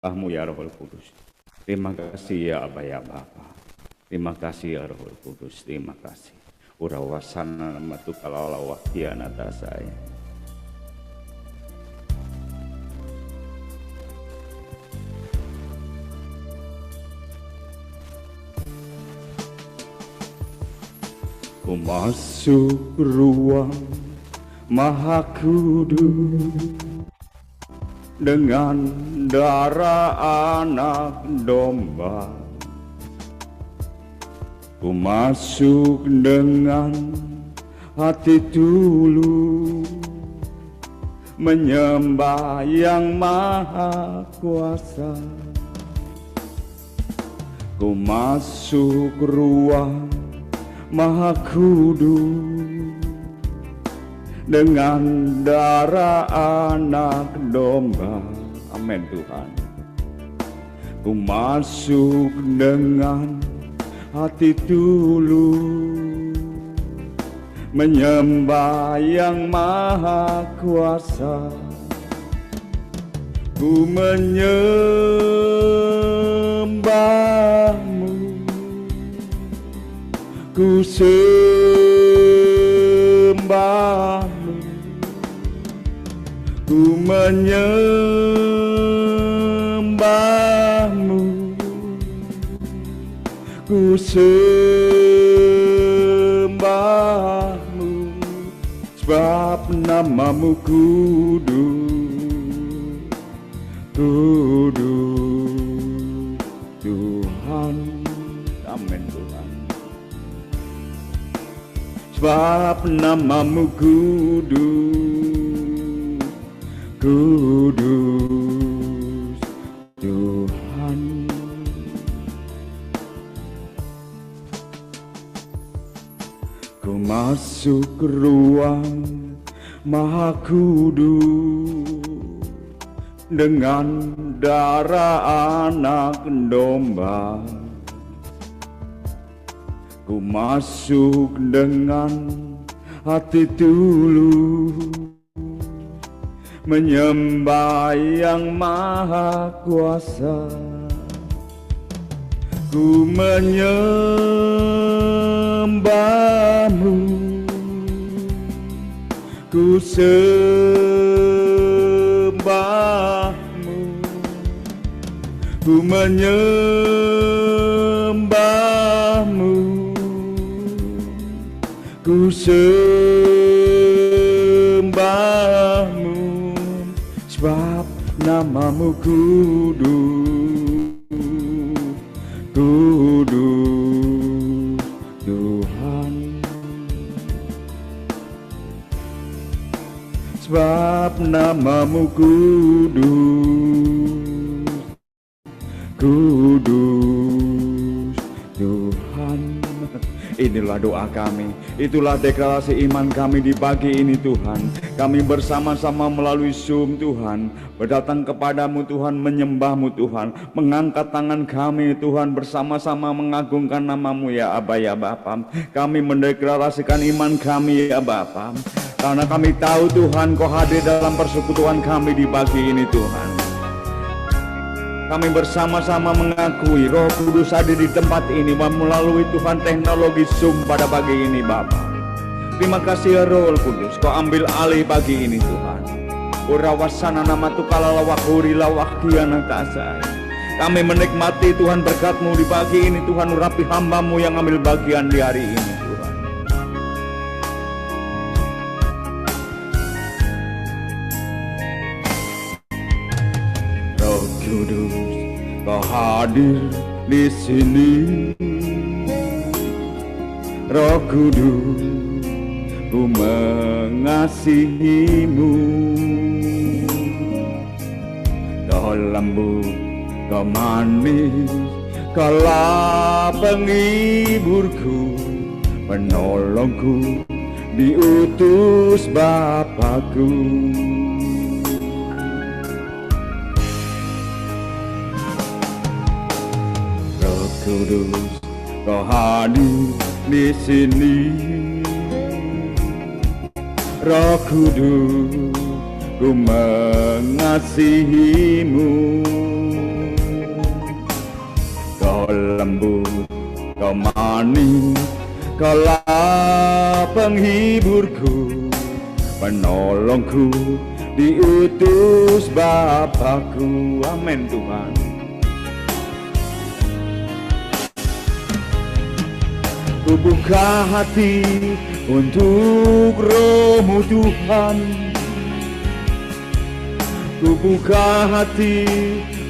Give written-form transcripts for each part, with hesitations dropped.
Allahmu ya Rohul Kudus. Terima kasih ya Aba ya Bapa. Terima kasih ya Rohul Kudus. Terima kasih. Urawasana matu kalala wakiana tasaya. Ku masuk ruang Maha Kudus dengan darah anak domba. Ku masuk dengan hati tulus menyembah yang Maha Kuasa. Ku masuk ruang Maha Kudus dengan darah anak domba. Amin Tuhan. Ku masuk dengan hati tulus menyembah yang Maha Kuasa. Ku menyembahmu, ku sembahmu, ku menyembahmu, ku sembahmu, sebab namamu kudus, kudus Tuhan. Amin Tuhan. Sebab namamu kudus, kudus Tuhan. Ku masuk ruang Maha Kudus dengan darah anak domba. Ku masuk dengan hati tulus menyembah yang Maha Kuasa. Ku menyembahmu, ku sembahmu, ku menyembahmu, ku sembahmu, sebab namamu kudus, kudus Tuhan. Sebab namamu kudus, kudus Tuhan. Inilah doa kami, itulah deklarasi iman kami di pagi ini Tuhan. Kami bersama-sama melalui Zoom Tuhan, berdatang kepadamu Tuhan, menyembahmu Tuhan, mengangkat tangan kami Tuhan, bersama-sama mengagungkan namamu ya Aba ya Bapa. Kami mendeklarasikan iman kami ya Bapa, karena kami tahu Tuhan Kau hadir dalam persekutuan kami di pagi ini Tuhan. Kami bersama-sama mengakui Roh Kudus hadir di tempat ini melalui Tuhan teknologi Zoom pada pagi ini Bapa. Terima kasih ya Roh Kudus, Kau ambil alih pagi ini Tuhan. Urawasana nama tukala lawakuri lawakiana tasai. Kami menikmati Tuhan berkat-Mu di pagi ini Tuhan. Urapi hamba-Mu yang ambil bagian di hari ini Tuhan. Roh Kudus, Kau hadir di sini. Roh Kudus, Ku mengasihi-Mu. Kau lembut, Kau manis, Kaulah penghiburku, penolongku, diutus Bapakku. Kudus, Kau hadir di sini. Roh Kudus, Ku mengasihi-Mu. lembut, kau manis, kaulah penghiburku, penolongku, diutus Bapakku. Amin Tuhan. Ku buka hati untuk Roh-Mu Tuhan, ku buka hati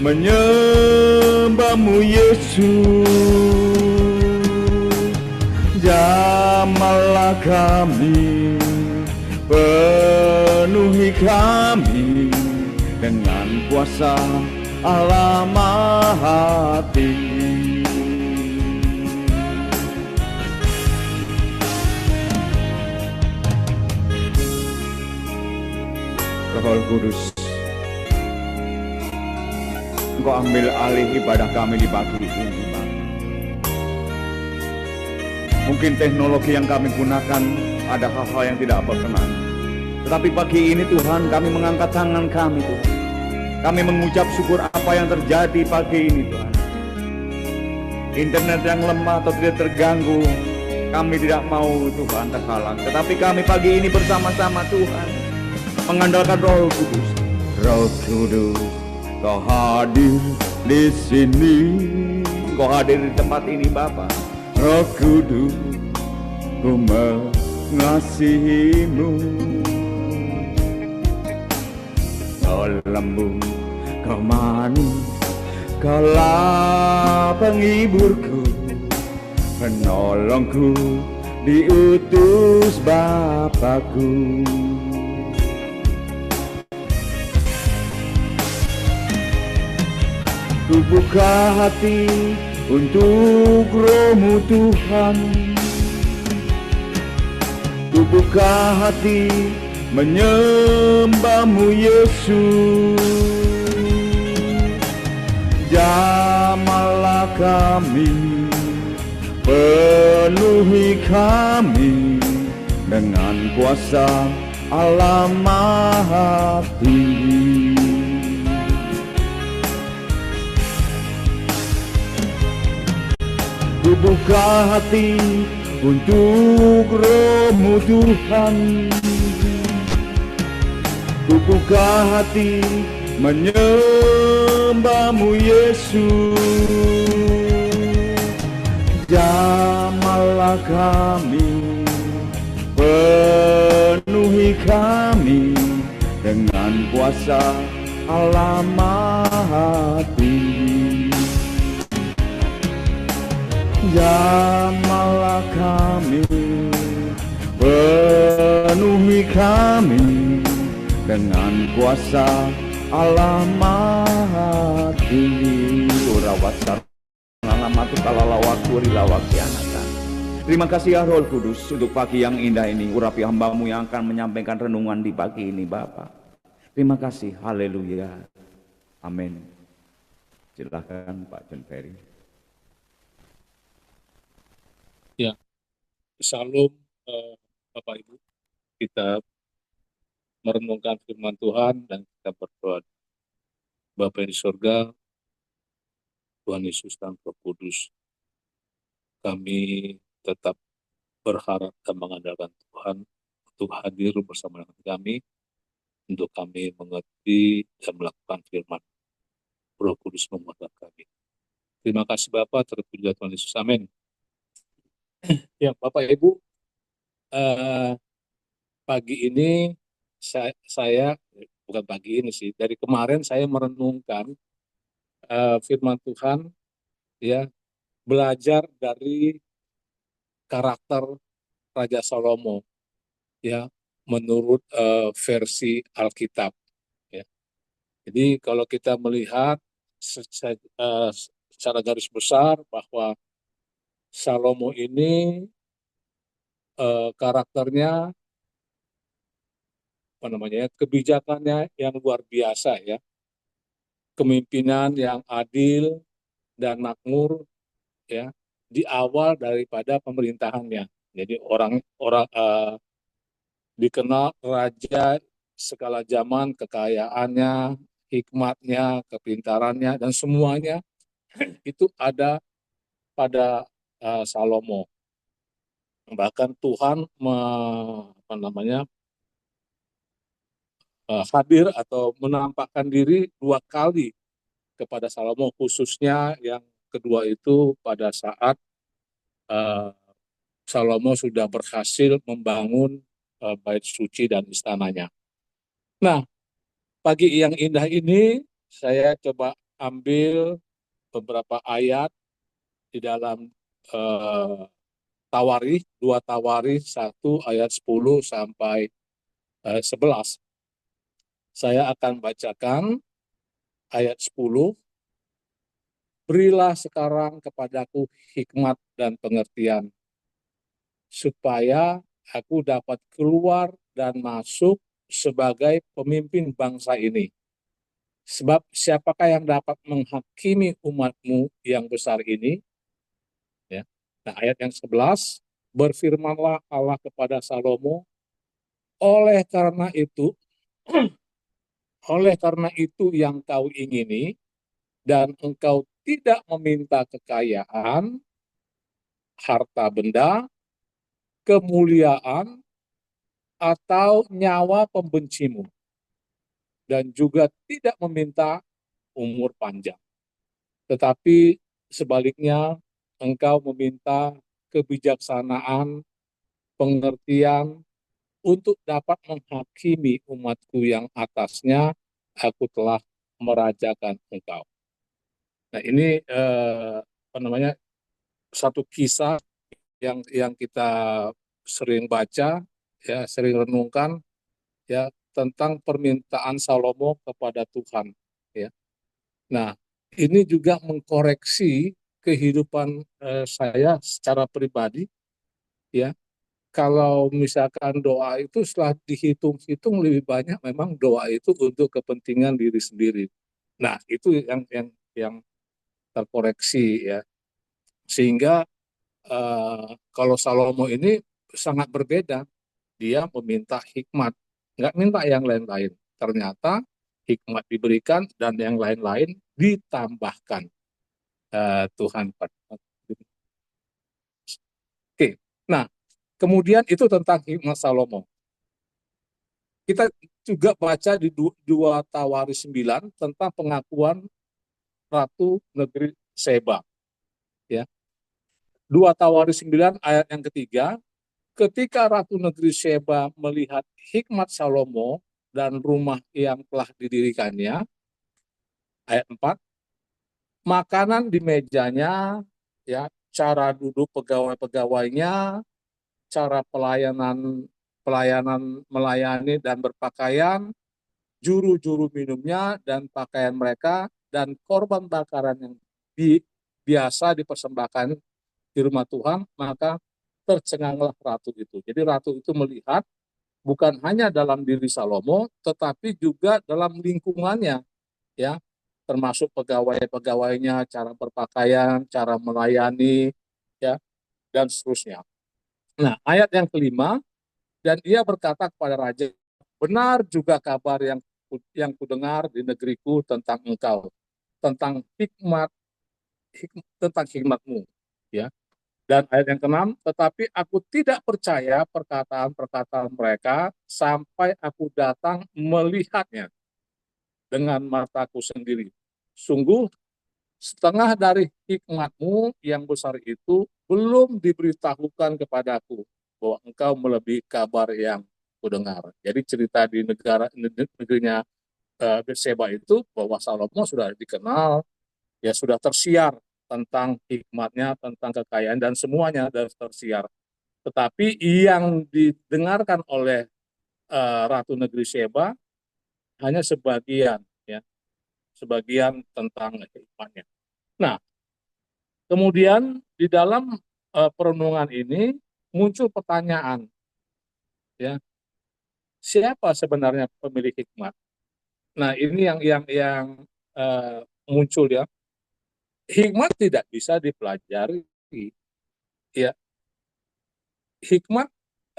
menyembah-Mu Yesus. Jamahlah kami, penuhi kami dengan kuasa Allah Maha Tinggi. Roh Kudus, Engkau ambil alih ibadah kami di pagi ini, Bang. Mungkin teknologi yang kami gunakan ada hal-hal yang tidak berkenan, tetapi pagi ini Tuhan, kami mengangkat tangan kami, Tuhan. Kami mengucap syukur apa yang terjadi pagi ini, Tuhan. Internet yang lemah atau tidak terganggu, kami tidak mau Tuhan terhalang, tetapi kami pagi ini bersama-sama Tuhan mengandalkan Roh Kudus. Roh Kudus, Kau hadir di sini, Kau hadir di tempat ini Bapa. Roh Kudus, ku mengasihi-Mu. Kau lembut, Kau manis, Kaulah penghiburku, penolongku, diutus Bapakku. Ku buka hati untuk Roh-Mu Tuhan, ku buka hati menyembah-Mu Yesus. Jamahlah kami, penuhi kami dengan kuasa Allah Maha Tinggi. Ku buka hati untuk Roh-Mu Tuhan, ku buka hati menyembah-Mu Yesus. Jamahlah kami, penuhi kami dengan kuasa Allah Maha Tinggi. Jamahlah kami, penuhi kami dengan kuasa Allah Maha Tinggi. Urawat salamatu kalalawak kurilawak kianatan. Terima kasih ya Roh Kudus untuk pagi yang indah ini. Urapi hamba-Mu yang akan menyampaikan renungan di pagi ini Bapa. Terima kasih, haleluya, amin. Silakan Pak John Ferry. Ya, Shalom Bapak Ibu. Kita merenungkan firman Tuhan dan kita berdoa. Bapa di surga, Tuhan Yesus dan Roh Kudus, kami tetap berharap dan mengandalkan Tuhan untuk hadir bersama dengan kami, untuk kami mengerti dan melakukan firman. Roh Kudus menguatkan kami. Terima kasih Bapa, terpuji Tuhan Yesus, amin. Ya, Bapak Ibu, pagi ini saya bukan pagi ini sih, dari kemarin saya merenungkan firman Tuhan, ya, belajar dari karakter Raja Salomo, ya, menurut versi Alkitab. Ya. Jadi kalau kita melihat secara garis besar bahwa Salomo ini karakternya, kebijakannya yang luar biasa, ya, kepemimpinan yang adil dan makmur, ya, di awal daripada pemerintahannya. Jadi orang dikenal raja segala zaman, kekayaannya, hikmatnya, kepintarannya, dan semuanya itu ada kepada Salomo. Bahkan Tuhan hadir atau menampakkan diri 2 kali kepada Salomo, khususnya yang kedua itu pada saat uh, Salomo sudah berhasil membangun bait suci dan istananya. Nah, pagi yang indah ini saya coba ambil beberapa ayat di dalam uh, Tawarikh, 2 Tawarikh 1 ayat 10 sampai 11. Saya akan bacakan ayat 10. Berilah sekarang kepadaku hikmat dan pengertian, supaya aku dapat keluar dan masuk sebagai pemimpin bangsa ini. Sebab siapakah yang dapat menghakimi umatmu yang besar ini? Ya. Nah, ayat yang 11, berfirmanlah Allah kepada Salomo, oleh karena itu, oleh karena itu yang kau ingini, dan engkau tidak meminta kekayaan, harta benda, kemuliaan, atau nyawa pembencimu, dan juga tidak meminta umur panjang. Tetapi sebaliknya, engkau meminta kebijaksanaan, pengertian, untuk dapat menghakimi umatku yang atasnya aku telah merajakan engkau. Nah, ini satu kisah yang kita sering baca, ya, sering renungkan, ya, tentang permintaan Salomo kepada Tuhan, ya. Nah, ini juga mengkoreksi kehidupan saya secara pribadi, ya. Kalau misalkan doa itu setelah dihitung-hitung lebih banyak memang doa itu untuk kepentingan diri sendiri. Nah, itu yang terkoreksi, ya. Sehingga kalau Salomo ini sangat berbeda. Dia meminta hikmat, nggak minta yang lain-lain. Ternyata hikmat diberikan dan yang lain-lain ditambahkan Tuhan. Oke, nah kemudian itu tentang hikmat Salomo. Kita juga baca di 2 Tawarikh 9 tentang pengakuan Ratu Negeri Seba. Ya. 2 Tawarikh 9 ayat yang ketiga, ketika Ratu Negeri Seba melihat hikmat Salomo dan rumah yang telah didirikannya, ayat 4, makanan di mejanya, ya, cara duduk pegawai-pegawainya, cara pelayanan pelayanan melayani dan berpakaian, juru-juru minumnya dan pakaian mereka, dan korban bakaran yang biasa dipersembahkan di rumah Tuhan, maka tercenganglah ratu itu. Jadi ratu itu melihat bukan hanya dalam diri Salomo, tetapi juga dalam lingkungannya, ya, termasuk pegawai-pegawainya, cara berpakaian, cara melayani, ya, dan seterusnya. Nah, ayat yang kelima, dan ia berkata kepada raja, benar juga kabar yang kudengar di negeriku tentang engkau, tentang tentang hikmatmu, ya. Dan ayat yang keenam, tetapi aku tidak percaya perkataan-perkataan mereka sampai aku datang melihatnya dengan mataku sendiri. Sungguh, setengah dari hikmatmu yang besar itu belum diberitahukan kepadaku, bahwa engkau melebihi kabar yang kudengar. Jadi cerita di negerinya Berseba itu bahwa Salomo sudah dikenal, ya, sudah tersiar tentang hikmatnya, tentang kekayaan, dan semuanya sudah tersiar. Tetapi yang didengarkan oleh Ratu Negeri Seba hanya sebagian, ya, sebagian tentang hikmatnya. Nah, kemudian di dalam perenungan ini muncul pertanyaan, ya, siapa sebenarnya pemilik hikmat? Nah, ini yang muncul, ya. Hikmat tidak bisa dipelajari, ya. Hikmat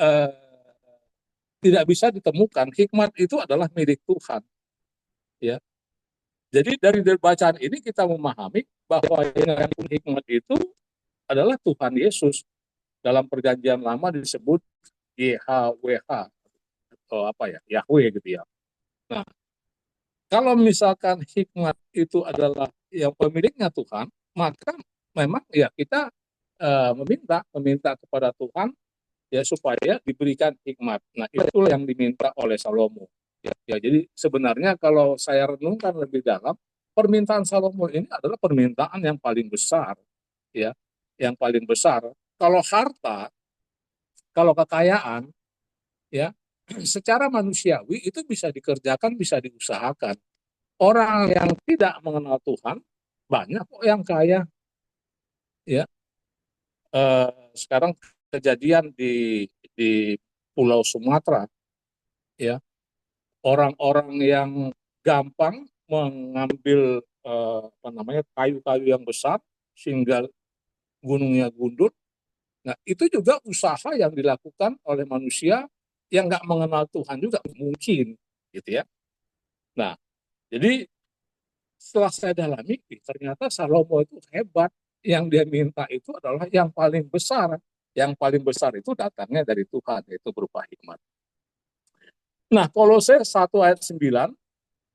eh, tidak bisa ditemukan. Hikmat itu adalah milik Tuhan, ya. Jadi dari bacaan ini kita memahami bahwa yang hikmat itu adalah Tuhan Yesus. Dalam perjanjian lama disebut YHWH atau apa ya, Yahweh gitu ya. Nah, kalau misalkan hikmat itu adalah yang pemiliknya Tuhan, maka memang ya kita meminta kepada Tuhan ya supaya diberikan hikmat. Nah, itulah yang diminta oleh Salomo. Ya, jadi sebenarnya kalau saya renungkan lebih dalam, permintaan Salomo ini adalah permintaan yang paling besar, ya, yang paling besar. Kalau harta, kalau kekayaan, ya, secara manusiawi itu bisa dikerjakan, bisa diusahakan. Orang yang tidak mengenal Tuhan banyak kok yang kaya, ya. Sekarang kejadian di Pulau Sumatera, ya, orang-orang yang gampang mengambil apa namanya kayu-kayu yang besar sehingga gunungnya gundul. Nah, itu juga usaha yang dilakukan oleh manusia yang nggak mengenal Tuhan juga mungkin, gitu ya. Nah, jadi setelah saya dalami, ternyata Salomo itu hebat. Yang dia minta itu adalah yang paling besar. Yang paling besar itu datangnya dari Tuhan, yaitu berupa hikmat. Nah, Kolose 1 ayat 9,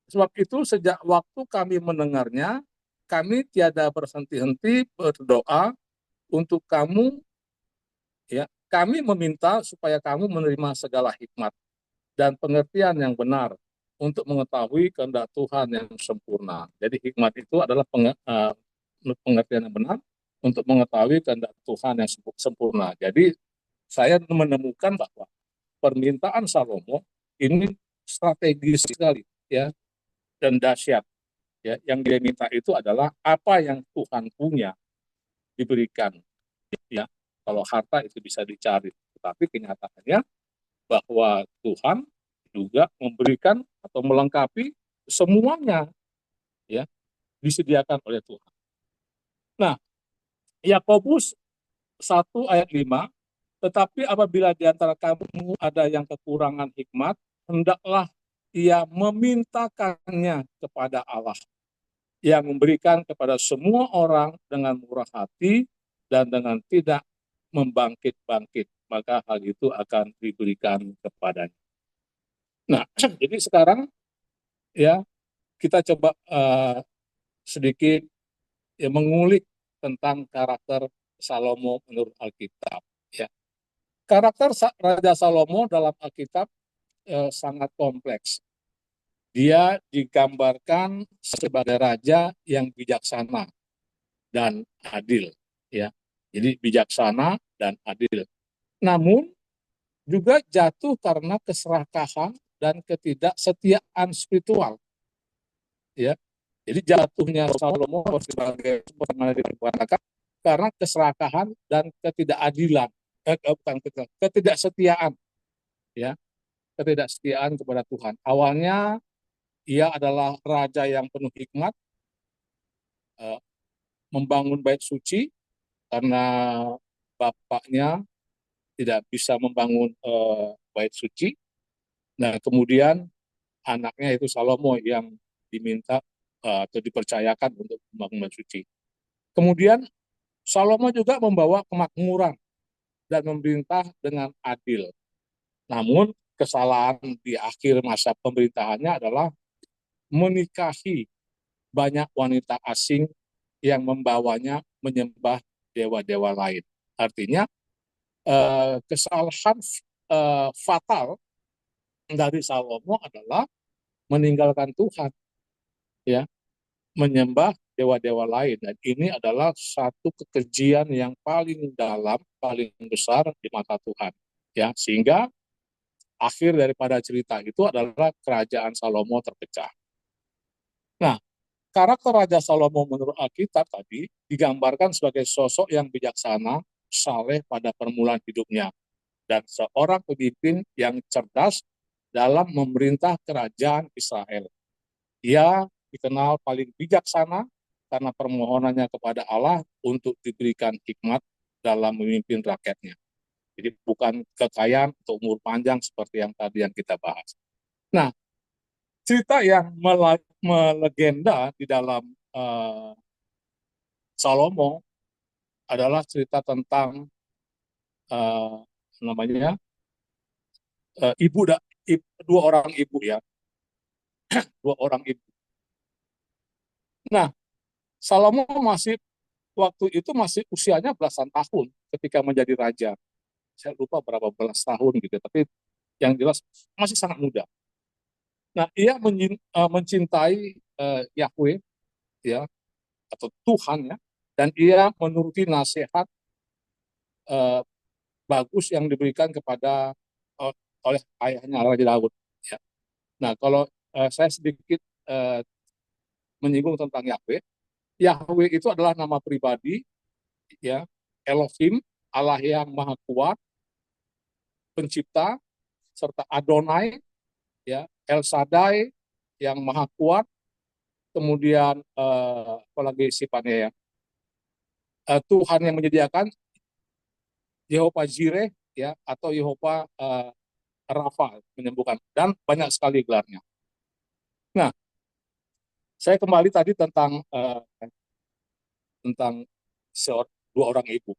sebab itu sejak waktu kami mendengarnya, kami tiada berhenti-henti berdoa untuk kamu, ya. Kami meminta supaya kamu menerima segala hikmat dan pengertian yang benar untuk mengetahui kehendak Tuhan yang sempurna. Jadi hikmat itu adalah pengertian yang benar untuk mengetahui kehendak Tuhan yang sempurna. Jadi saya menemukan bahwa permintaan Salomo ini strategis sekali, ya, dan dahsyat. Ya, yang dia minta itu adalah apa yang Tuhan punya diberikan. Ya, kalau harta itu bisa dicari, tetapi kenyataannya bahwa Tuhan juga memberikan atau melengkapi semuanya, ya, disediakan oleh Tuhan. Nah, Yakobus 1 ayat 5, tetapi apabila di antara kamu ada yang kekurangan hikmat, hendaklah ia memintakannya kepada Allah, yang memberikan kepada semua orang dengan murah hati dan dengan tidak membangkit-bangkit, maka hal itu akan diberikan kepadanya. Nah, jadi sekarang ya kita coba sedikit ya, mengulik tentang karakter Salomo menurut Alkitab. Ya, karakter Raja Salomo dalam Alkitab sangat kompleks. Dia digambarkan sebagai raja yang bijaksana dan adil, ya. Jadi bijaksana dan adil. Namun juga jatuh karena keserakahan dan ketidaksetiaan spiritual, ya. Jadi jatuhnya Salomo sebagai bagaimana dikatakan karena keserakahan dan ketidakadilan, bukan ketidaksetiaan, ya, ketidaksetiaan kepada Tuhan. Awalnya ia adalah raja yang penuh hikmat, eh, membangun bait suci karena bapaknya tidak bisa membangun bait suci. Nah, kemudian anaknya itu Salomo yang diminta atau dipercayakan untuk membangun bait suci. Kemudian Salomo juga membawa kemakmuran dan memerintah dengan adil. Namun kesalahan di akhir masa pemerintahannya adalah menikahi banyak wanita asing yang membawanya menyembah dewa-dewa lain. Artinya kesalahan fatal dari Salomo adalah meninggalkan Tuhan, ya, menyembah dewa-dewa lain. Dan ini adalah satu kekejian yang paling dalam, paling besar di mata Tuhan, ya, sehingga akhir daripada cerita itu adalah kerajaan Salomo terpecah. Nah, karakter Raja Salomo menurut Alkitab tadi digambarkan sebagai sosok yang bijaksana, saleh pada permulaan hidupnya, dan seorang pemimpin yang cerdas dalam memerintah kerajaan Israel. Ia dikenal paling bijaksana karena permohonannya kepada Allah untuk diberikan hikmat dalam memimpin rakyatnya. Jadi bukan kekayaan atau umur panjang seperti yang tadi yang kita bahas. Nah, cerita yang melegenda di dalam Salomo adalah cerita tentang eh, namanya ibu dua orang ibu ya, dua orang ibu. Nah, Salomo masih waktu itu masih usianya belasan tahun ketika menjadi raja. Saya lupa berapa belas tahun gitu, tapi yang jelas masih sangat muda. Nah, ia mencintai Yahweh ya, atau Tuhan ya, dan ia menuruti nasihat eh, bagus yang diberikan kepada eh, oleh ayahnya Raja Daud. Ya. Nah, kalau saya sedikit eh, menyinggung tentang Yahweh, Yahweh itu adalah nama pribadi, ya, Elohim, Allah yang Maha Kuat, Pencipta, serta Adonai, ya, El Shaddai yang Maha Kuat, kemudian apalagi sifatnya ya, Tuhan yang menyediakan, Yehova Jireh, ya, atau Yehova Rafa menyembuhkan, dan banyak sekali gelarnya. Nah, saya kembali tadi tentang dua orang ibu.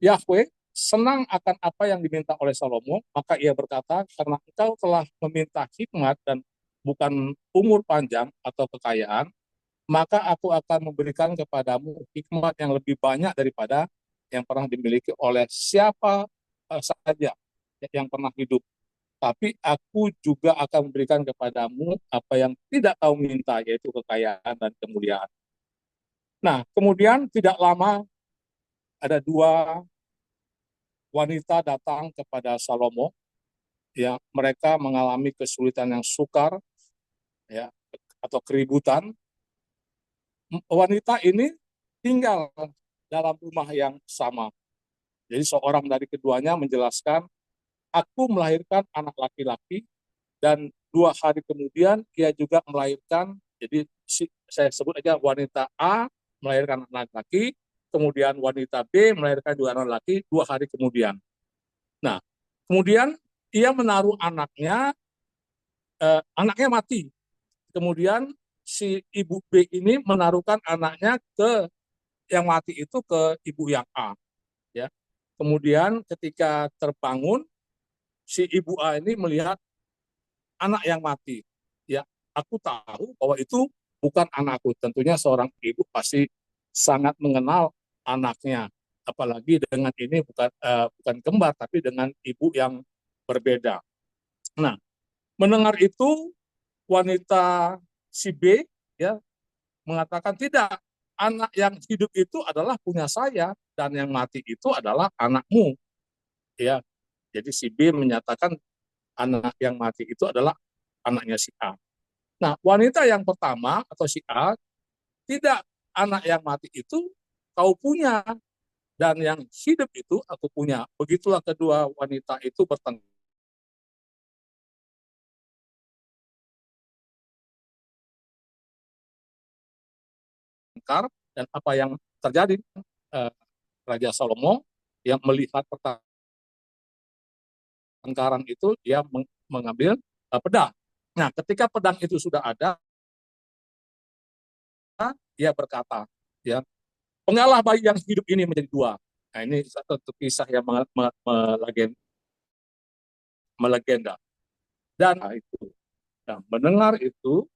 Yahweh senang akan apa yang diminta oleh Salomo, maka ia berkata, karena engkau telah meminta hikmat dan bukan umur panjang atau kekayaan, maka aku akan memberikan kepadamu hikmat yang lebih banyak daripada yang pernah dimiliki oleh siapa saja yang pernah hidup. Tapi aku juga akan memberikan kepadamu apa yang tidak kau minta, yaitu kekayaan dan kemuliaan. Nah, kemudian tidak lama ada dua wanita datang kepada Salomo, ya, mereka mengalami kesulitan yang sukar, ya, atau keributan. Wanita ini tinggal dalam rumah yang sama. Jadi seorang dari keduanya menjelaskan, aku melahirkan anak laki-laki dan 2 hari kemudian ia juga melahirkan. Jadi saya sebut aja wanita A melahirkan anak laki, kemudian wanita B melahirkan juga anak laki 2 hari kemudian. Nah, kemudian ia menaruh anaknya mati. Kemudian si ibu B ini menaruhkan anaknya ke yang mati itu ke ibu yang A, ya. Kemudian ketika terbangun, si ibu A ini melihat anak yang mati. Ya, aku tahu bahwa itu bukan anakku. Tentunya seorang ibu pasti sangat mengenal anaknya, apalagi dengan ini bukan kembar tapi dengan ibu yang berbeda. Nah, mendengar itu wanita si B ya mengatakan, tidak, anak yang hidup itu adalah punya saya dan yang mati itu adalah anakmu, ya. Jadi si B menyatakan anak yang mati itu adalah anaknya si A. Nah, wanita yang pertama atau si A, tidak, anak yang mati itu kau punya dan yang hidup itu aku punya. Begitulah kedua wanita itu bertengkar, dan apa yang terjadi, eh, Raja Salomo yang melihat pertengkaran itu, dia mengambil pedang. Nah, ketika pedang itu sudah ada, dia berkata, ya, penggalah bayi yang hidup ini menjadi dua. Nah, ini satu kisah yang melegenda. Dan itu, nah, mendengar itu,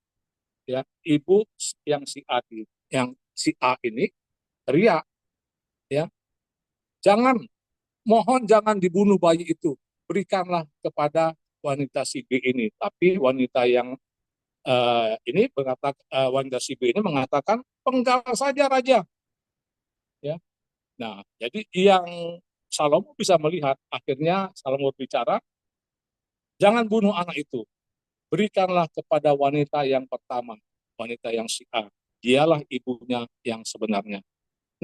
ya, ibu yang si A ini teriak, ya, jangan, mohon jangan dibunuh bayi itu, berikanlah kepada wanita si B ini. Tapi wanita yang wanita si B ini mengatakan, penggal saja raja, ya. Nah, jadi yang Salomo bisa melihat, akhirnya Salomo berbicara, jangan bunuh anak itu, berikanlah kepada wanita yang pertama, wanita yang si A, dialah ibunya yang sebenarnya.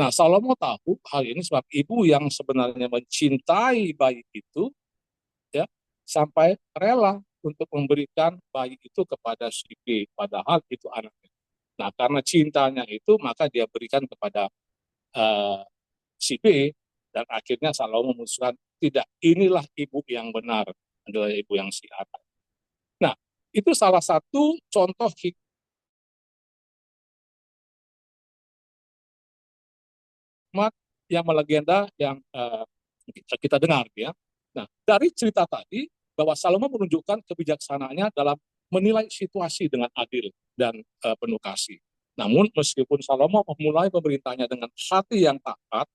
Nah, Salomo tahu hal ini sebab ibu yang sebenarnya mencintai bayi itu, ya, sampai rela untuk memberikan bayi itu kepada si B, padahal itu anaknya. Nah, karena cintanya itu, maka dia berikan kepada uh, si B, dan akhirnya Salomo memutuskan, tidak, inilah ibu yang benar, adalah ibu yang si A. Nah, itu salah satu contoh hikmat yang melegenda yang kita dengar ya. Nah, dari cerita tadi bahwa Salomo menunjukkan kebijaksanaannya dalam menilai situasi dengan adil dan penuh kasih. Namun meskipun Salomo memulai pemerintahnya dengan hati yang taat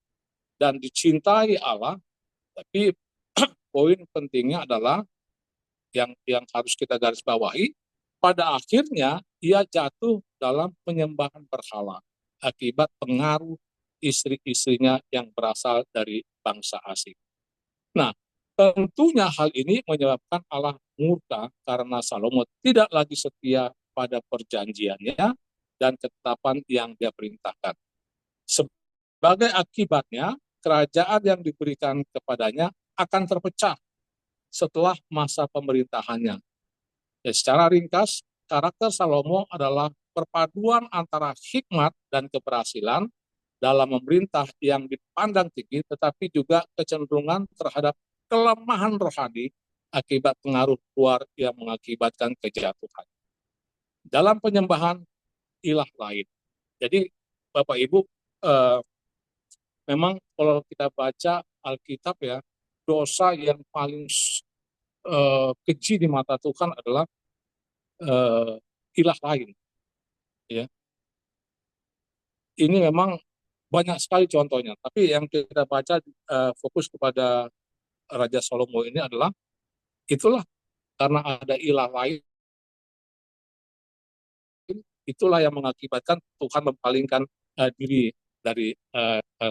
dan dicintai Allah, tapi poin pentingnya adalah yang harus kita garis bawahi, pada akhirnya ia jatuh dalam penyembahan berhala akibat pengaruh istri-istrinya yang berasal dari bangsa asing. Nah, tentunya hal ini menyebabkan Allah murka karena Salomo tidak lagi setia pada perjanjiannya dan ketetapan yang dia perintahkan. Sebagai akibatnya, kerajaan yang diberikan kepadanya akan terpecah setelah masa pemerintahannya. Ya, secara ringkas, karakter Salomo adalah perpaduan antara hikmat dan keberhasilan dalam memerintah yang dipandang tinggi, tetapi juga kecenderungan terhadap kelemahan rohani akibat pengaruh luar yang mengakibatkan kejatuhan. Dalam penyembahan ilah lain. Jadi, Bapak Ibu, eh, memang kalau kita baca Alkitab ya, dosa yang paling keji di mata Tuhan adalah eh, ilah lain. Ya, ini memang banyak sekali contohnya. Tapi yang kita baca fokus kepada Raja Salomo ini adalah itulah karena ada ilah lain, itulah yang mengakibatkan Tuhan mempalingkan diri dari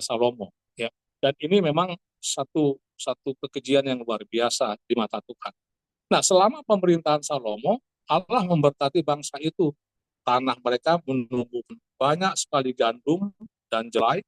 Salomo. Ya, dan ini memang satu satu kekejian yang luar biasa di mata Tuhan. Nah, selama pemerintahan Salomo, Allah memberkati bangsa itu. Tanah mereka menumbuhkan banyak sekali gandum dan jelai,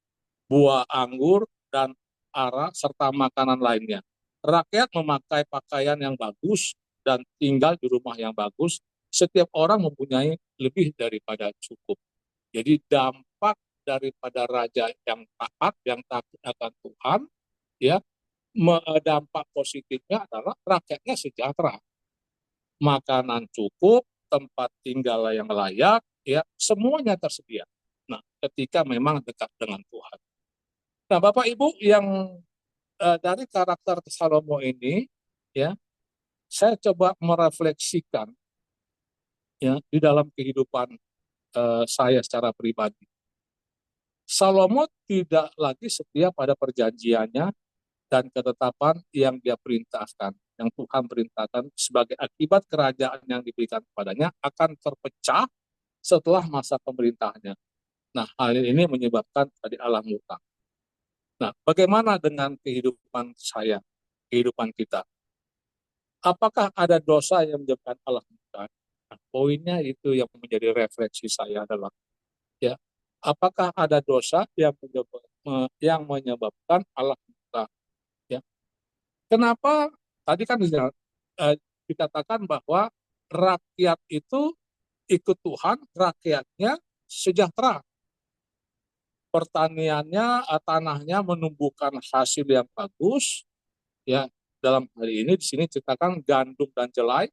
buah anggur, dan ara, serta makanan lainnya. Rakyat memakai pakaian yang bagus dan tinggal di rumah yang bagus. Setiap orang mempunyai lebih daripada cukup. Jadi dampak daripada raja yang taat, yang takut akan Tuhan, ya, dampak positifnya adalah rakyatnya sejahtera, makanan cukup, tempat tinggal yang layak, ya, semuanya tersedia. Nah, ketika memang dekat dengan Tuhan. Nah, Bapak Ibu yang dari karakter Salomo ini, ya, saya coba merefleksikan ya di dalam kehidupan saya secara pribadi. Salomo tidak lagi setia pada perjanjiannya dan ketetapan yang dia perintahkan, yang Tuhan perintahkan sebagai akibat kerajaan yang diberikan kepadanya akan terpecah setelah masa pemerintahnya. Nah, hal ini menyebabkan tadi Allah murka. Nah, bagaimana dengan kehidupan saya, kehidupan kita? Apakah ada dosa yang menyebabkan Allah murka? Nah, poinnya itu yang menjadi refleksi saya adalah, ya, apakah ada dosa yang menyebabkan Allah murka? Ya, kenapa tadi kan dikatakan bahwa rakyat itu ikut Tuhan, rakyatnya sejahtera. Pertaniannya, tanahnya menumbuhkan hasil yang bagus, ya. Dalam hal ini di sini ceritakan gandum dan jelai,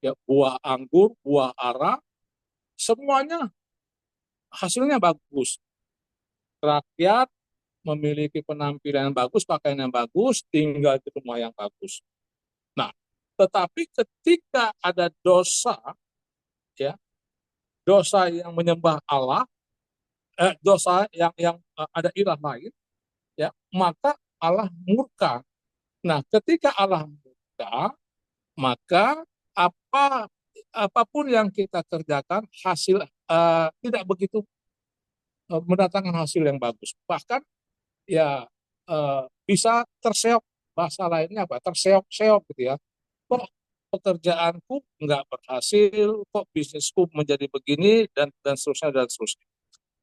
ya, buah anggur, buah ara, semuanya hasilnya bagus. Rakyat memiliki penampilan yang bagus, pakaian yang bagus, tinggal di rumah yang bagus. Nah, tetapi ketika ada dosa, ya, dosa yang menyembah Allah, dosa yang ada ilah lain, ya, maka Allah murka. Nah, ketika Allah murka, maka apapun yang kita kerjakan hasil tidak begitu mendatangkan hasil yang bagus. Bahkan ya bisa terseok, bahasa lainnya apa? Terseok-seok gitu ya. Kok pekerjaanku nggak berhasil, kok bisnisku menjadi begini dan seterusnya dan seterusnya.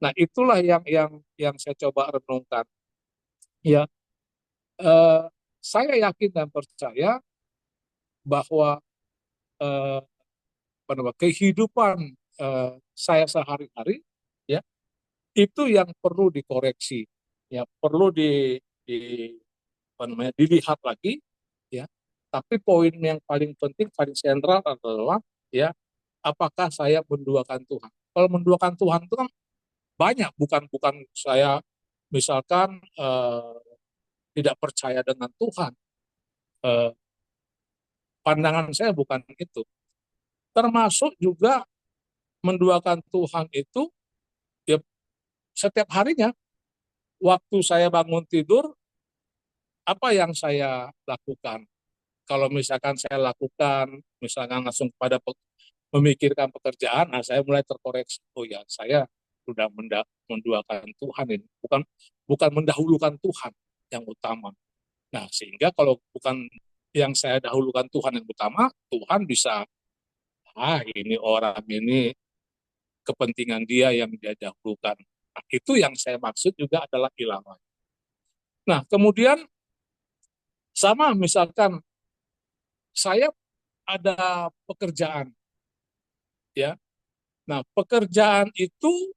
Nah, itulah yang saya coba renungkan. Ya, eh, saya yakin dan percaya bahwa eh, kehidupan saya sehari-hari, ya, itu yang perlu dikoreksi, ya, perlu di apa namanya, dilihat lagi, ya. Tapi poin yang paling penting, paling sentral adalah, ya, apakah saya menduakan Tuhan. Kalau menduakan Tuhan itu kan banyak, bukan bukan saya misalkan tidak percaya dengan Tuhan, eh, pandangan saya bukan itu. Termasuk juga menduakan Tuhan itu ya setiap harinya. Waktu saya bangun tidur, apa yang saya lakukan? Kalau misalkan saya lakukan, misalkan langsung pada memikirkan pekerjaan, nah saya mulai terkoreksi. Oh ya, saya sudah menduakan Tuhan ini, bukan bukan mendahulukan Tuhan yang utama. Nah, sehingga kalau bukan yang saya dahulukan Tuhan yang utama, Tuhan bisa, ini orang ini kepentingan dia yang dia dahulukan. Nah, itu yang saya maksud juga adalah ilahi. Nah, kemudian sama misalkan saya ada pekerjaan, ya. Nah, pekerjaan itu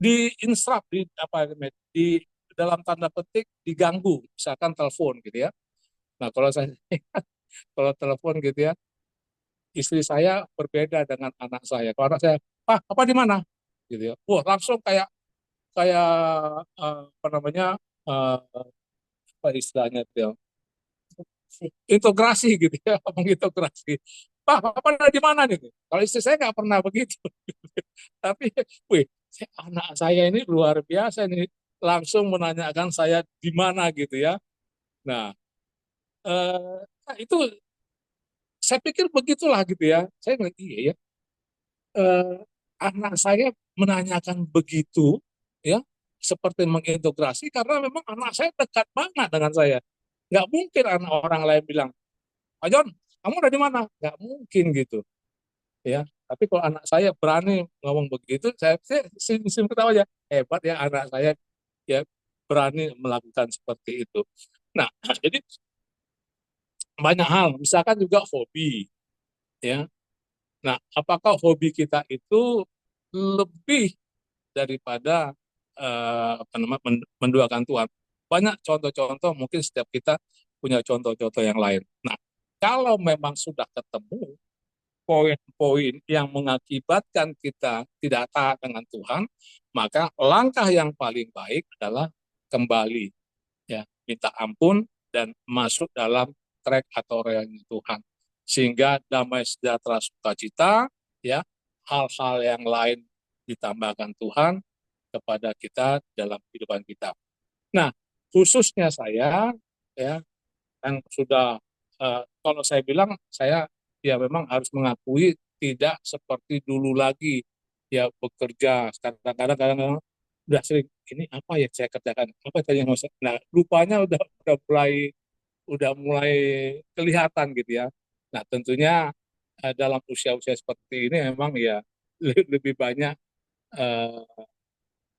diinstruct di apa di dalam tanda petik diganggu, misalkan telepon gitu ya. Nah, kalau saya kalau telepon gitu ya, istri saya berbeda dengan anak saya. Kalau anak saya, "Pak, apa di mana?" Gitu ya. Wah, langsung kayak kayak apa namanya? eh, apa istilahnya itu ya? Integrasi gitu ya, mengintegrasi. Pak, apa ada di mana nih? Kalau istri saya nggak pernah begitu. Tapi, wih, anak saya ini luar biasa nih, langsung menanyakan saya di mana gitu ya. Nah, itu saya pikir begitulah gitu ya. Saya bilang, iya ya, eh, anak saya menanyakan begitu, ya, seperti mengintegrasi karena memang anak saya dekat banget dengan saya. Nggak mungkin anak orang lain bilang, Pak John, kamu ada di mana? Nggak mungkin gitu, ya. Tapi kalau anak saya berani ngomong begitu, saya sim ketawa aja. Hebat ya anak saya, ya, berani melakukan seperti itu. Nah, jadi banyak hal, misalkan juga hobi, ya. Nah, apakah hobi kita itu lebih daripada apa namanya menduakan Tuhan? Banyak contoh-contoh, mungkin setiap kita punya contoh-contoh yang lain. Nah, kalau memang sudah ketemu poin-poin yang mengakibatkan kita tidak taat dengan Tuhan, maka langkah yang paling baik adalah kembali, ya, minta ampun dan masuk dalam track atau realnya Tuhan, sehingga damai sejahtera sukacita, ya, hal-hal yang lain ditambahkan Tuhan kepada kita dalam kehidupan kita. Nah, khususnya saya, ya, yang sudah, kalau saya bilang, saya ya memang harus mengakui tidak seperti dulu lagi, ya, bekerja kadang-kadang udah sering, ini apa yang saya kerjakan, apa tadi yang saya, nah, lupanya udah mulai kelihatan gitu ya. Nah, tentunya dalam usia-usia seperti ini memang ya lebih banyak eh,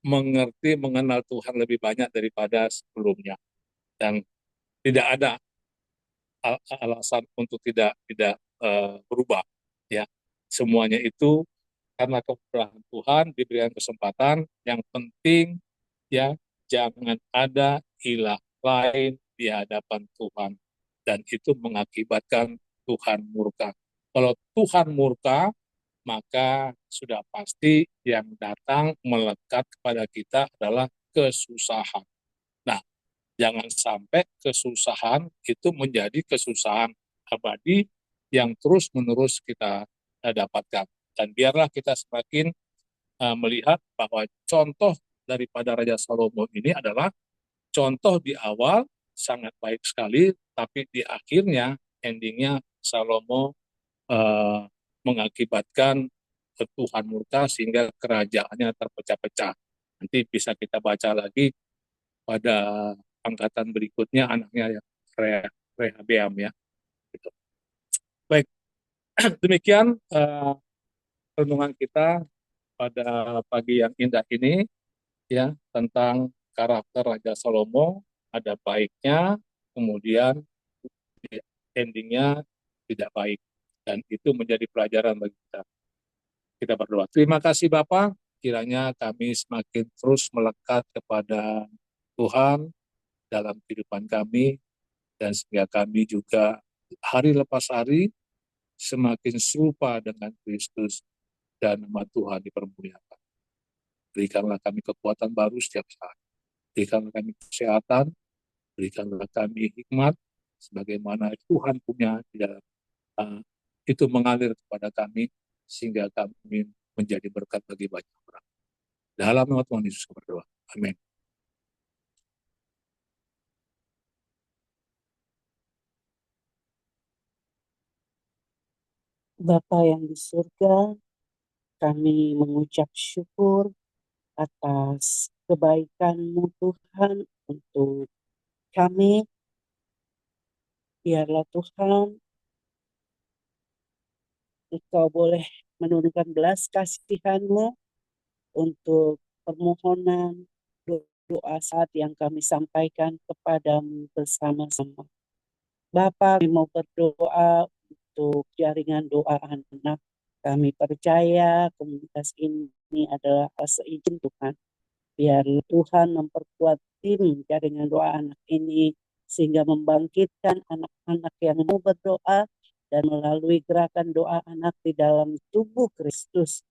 mengerti mengenal Tuhan lebih banyak daripada sebelumnya, dan tidak ada alasan untuk tidak berubah, ya. Semuanya itu karena kemuliaan Tuhan, diberikan kesempatan. Yang penting, ya, jangan ada ilah lain di hadapan Tuhan, dan itu mengakibatkan Tuhan murka. Kalau Tuhan murka, maka sudah pasti yang datang melekat kepada kita adalah kesusahan. Nah, jangan sampai kesusahan itu menjadi kesusahan abadi yang terus-menerus kita dapatkan. Dan biarlah kita semakin melihat bahwa contoh daripada Raja Salomo ini adalah contoh di awal sangat baik sekali, tapi di akhirnya, endingnya, Salomo uh, mengakibatkan Tuhan murka sehingga kerajaannya terpecah-pecah. Nanti bisa kita baca lagi pada angkatan berikutnya, anaknya yang Rehabeam, ya. Gitu. Baik, demikian renungan kita pada pagi yang indah ini, ya, tentang karakter Raja Salomo. Ada baiknya, kemudian endingnya tidak baik, dan itu menjadi pelajaran bagi kita. Kita berdoa. Terima kasih Bapak, kiranya kami semakin terus melekat kepada Tuhan dalam kehidupan kami, dan sehingga kami juga hari lepas hari semakin serupa dengan Kristus dan nama Tuhan dipermuliakan. Berikanlah kami kekuatan baru setiap saat. Berikanlah kami kesehatan, berikanlah kami hikmat, sebagaimana Tuhan punya di dalam uh, itu mengalir kepada kami, sehingga kami menjadi berkat bagi banyak orang. Dalam nama Tuhan Yesus berdoa. Amin. Bapa yang di surga, kami mengucap syukur atas kebaikan-Mu Tuhan untuk kami. Biarlah Tuhan, Engkau boleh menurunkan belas kasihan-Mu untuk permohonan doa saat yang kami sampaikan kepadamu bersama-sama. Bapa, kami mau berdoa untuk jaringan doa anak. Kami percaya komunitas ini adalah seizin Tuhan. Biar Tuhan memperkuat tim jaringan doa anak ini sehingga membangkitkan anak-anak yang mau berdoa dan melalui gerakan doa anak di dalam tubuh Kristus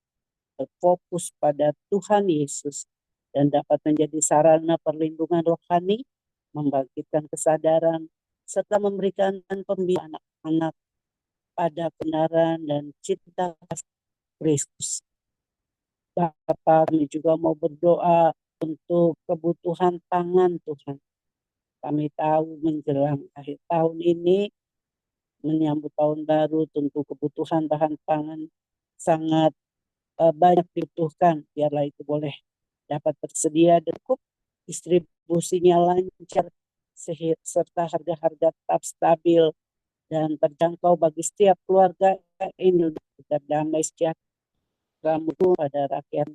berfokus pada Tuhan Yesus dan dapat menjadi sarana perlindungan rohani, membangkitkan kesadaran, serta memberikan pembinaan anak-anak pada kebenaran dan cinta Kristus. Bapak, kami juga mau berdoa untuk kebutuhan pangan Tuhan. Kami tahu menjelang akhir tahun ini, menyambut tahun baru, tentu kebutuhan bahan pangan sangat banyak dibutuhkan. Biarlah itu boleh dapat tersedia dan cukup, distribusinya lancar, serta harga-harga tetap stabil dan terjangkau bagi setiap keluarga Indonesia. Damai sejahtera pada rakyat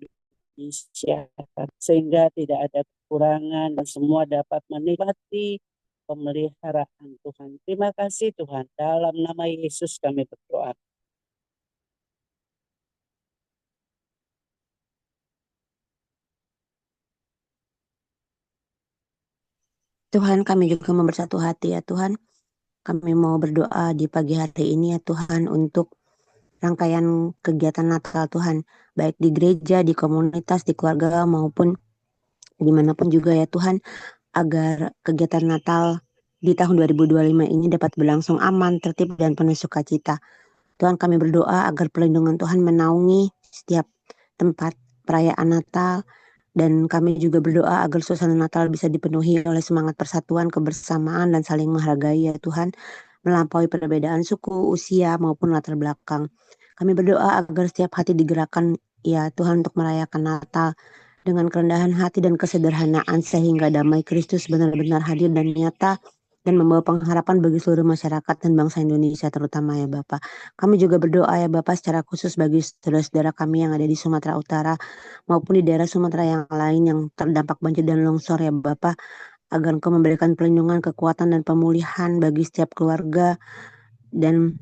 Indonesia, sehingga tidak ada kekurangan dan semua dapat menikmati pemeliharaan Tuhan. Terima kasih Tuhan. Dalam nama Yesus kami berdoa. Tuhan, kami juga membersatu hati ya Tuhan. Kami mau berdoa di pagi hari ini ya Tuhan untuk rangkaian kegiatan Natal Tuhan. Baik di gereja, di komunitas, di keluarga maupun dimanapun juga ya Tuhan. Agar kegiatan Natal di tahun 2025 ini dapat berlangsung aman, tertib, dan penuh sukacita. Tuhan, kami berdoa agar perlindungan Tuhan menaungi setiap tempat perayaan Natal. Dan kami juga berdoa agar suasana Natal bisa dipenuhi oleh semangat persatuan, kebersamaan, dan saling menghargai ya Tuhan, melampaui perbedaan suku, usia, maupun latar belakang. Kami berdoa agar setiap hati digerakkan ya Tuhan untuk merayakan Natal dengan kerendahan hati dan kesederhanaan, sehingga damai Kristus benar-benar hadir dan nyata dan membawa pengharapan bagi seluruh masyarakat dan bangsa Indonesia terutama ya Bapak. Kami juga berdoa ya Bapak secara khusus bagi saudara-saudara kami yang ada di Sumatera Utara maupun di daerah Sumatera yang lain yang terdampak banjir dan longsor ya Bapak, agar Engkau memberikan perlindungan, kekuatan, dan pemulihan bagi setiap keluarga dan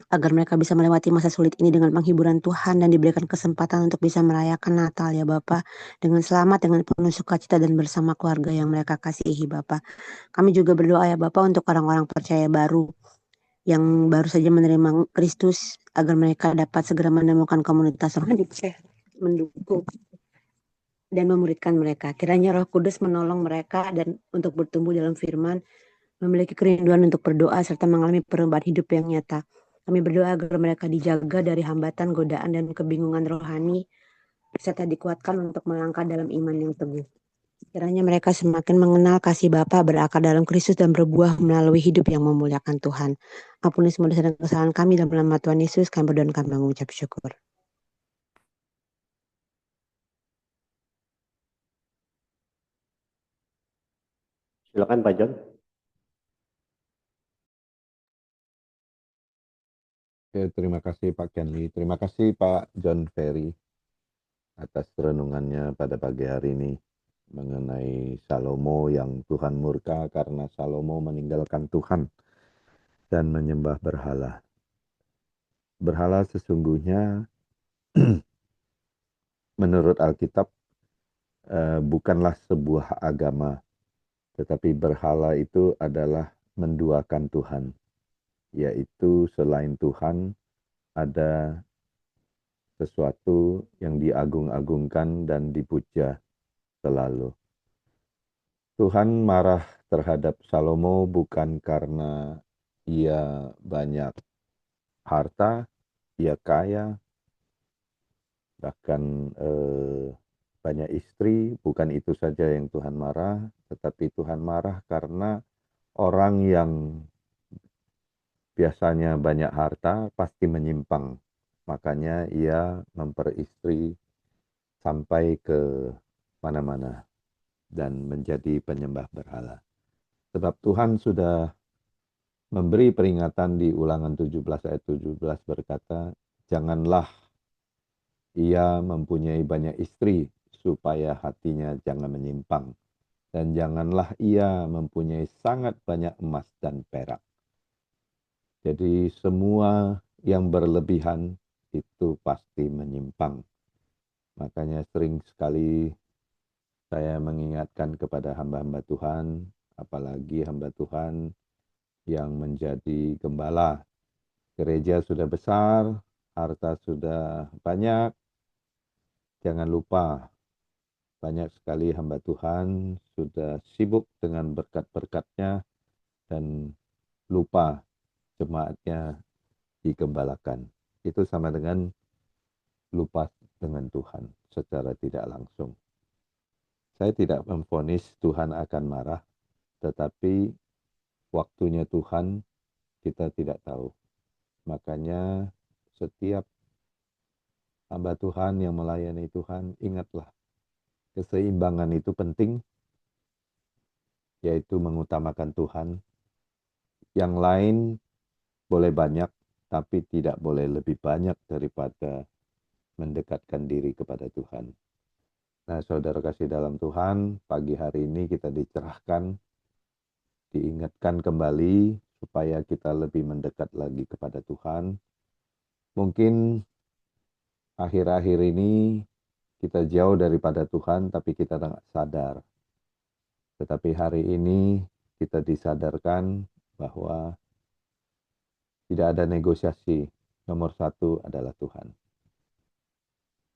agar mereka bisa melewati masa sulit ini dengan penghiburan Tuhan dan diberikan kesempatan untuk bisa merayakan Natal ya Bapak, dengan selamat, dengan penuh sukacita dan bersama keluarga yang mereka kasihi Bapak. Kami juga berdoa ya Bapak untuk orang-orang percaya baru yang baru saja menerima Kristus, agar mereka dapat segera menemukan komunitas rohani mendukung dan memuridkan mereka. Kiranya Roh Kudus menolong mereka dan untuk bertumbuh dalam firman, memiliki kerinduan untuk berdoa serta mengalami perubahan hidup yang nyata. Kami berdoa agar mereka dijaga dari hambatan, godaan, dan kebingungan rohani, serta dikuatkan untuk melangkah dalam iman yang teguh. Kiranya mereka semakin mengenal kasih Bapa, berakar dalam Kristus, dan berbuah melalui hidup yang memuliakan Tuhan. Ampuni semua dosa dan kesalahan kami, dalam nama Tuhan Yesus kami berdoa dan kami mengucap syukur. Silakan Pak John. Oke, terima kasih Pak Kenli. Terima kasih Pak John Ferry atas renungannya pada pagi hari ini mengenai Salomo yang Tuhan murka karena Salomo meninggalkan Tuhan dan menyembah berhala. Berhala sesungguhnya menurut Alkitab bukanlah sebuah agama, tetapi berhala itu adalah menduakan Tuhan, yaitu selain Tuhan ada sesuatu yang diagung-agungkan dan dipuja selalu. Tuhan marah terhadap Salomo bukan karena ia banyak harta, ia kaya, bahkan banyak istri. Bukan itu saja yang Tuhan marah, tetapi Tuhan marah karena orang yang biasanya banyak harta pasti menyimpang. Makanya ia memperistri sampai ke mana-mana dan menjadi penyembah berhala. Sebab Tuhan sudah memberi peringatan di Ulangan 17 ayat 17 berkata, janganlah ia mempunyai banyak istri supaya hatinya jangan menyimpang. Dan janganlah ia mempunyai sangat banyak emas dan perak. Jadi semua yang berlebihan itu pasti menyimpang. Makanya sering sekali saya mengingatkan kepada hamba-hamba Tuhan, apalagi hamba Tuhan yang menjadi gembala. Gereja sudah besar, harta sudah banyak. Jangan lupa, banyak sekali hamba Tuhan sudah sibuk dengan berkat-berkatnya dan lupa jemaatnya digembalakan. Itu sama dengan lupa dengan Tuhan secara tidak langsung. Saya tidak memvonis Tuhan akan marah, tetapi waktunya Tuhan kita tidak tahu. Makanya setiap hamba Tuhan yang melayani Tuhan, ingatlah keseimbangan itu penting, yaitu mengutamakan Tuhan. Yang lain boleh banyak, tapi tidak boleh lebih banyak daripada mendekatkan diri kepada Tuhan. Nah, saudara kasih dalam Tuhan, pagi hari ini kita dicerahkan, diingatkan kembali supaya kita lebih mendekat lagi kepada Tuhan. Mungkin akhir-akhir ini kita jauh daripada Tuhan, tapi kita tidak sadar. Tetapi hari ini kita disadarkan bahwa tidak ada negosiasi. Nomor satu adalah Tuhan.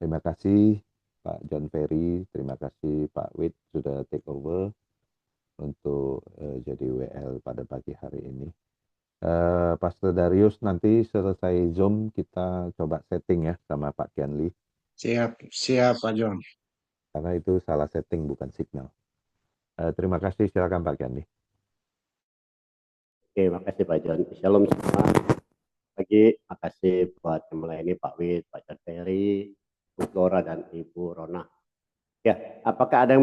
Terima kasih Pak John Ferry, terima kasih Pak Wid sudah take over untuk jadi WL pada pagi hari ini. Pastor Darius, nanti selesai Zoom kita coba setting ya sama Pak Kianli. Siap Pak John. Karena itu salah setting bukan signal. Terima kasih, silakan Pak Kianli. Oke, makasih Pak John. Shalom semua. Pagi, makasih buat yang melayani Pak Wid, Pak John Ferry, Bu Flora dan Ibu Rona. Ya, apakah ada yang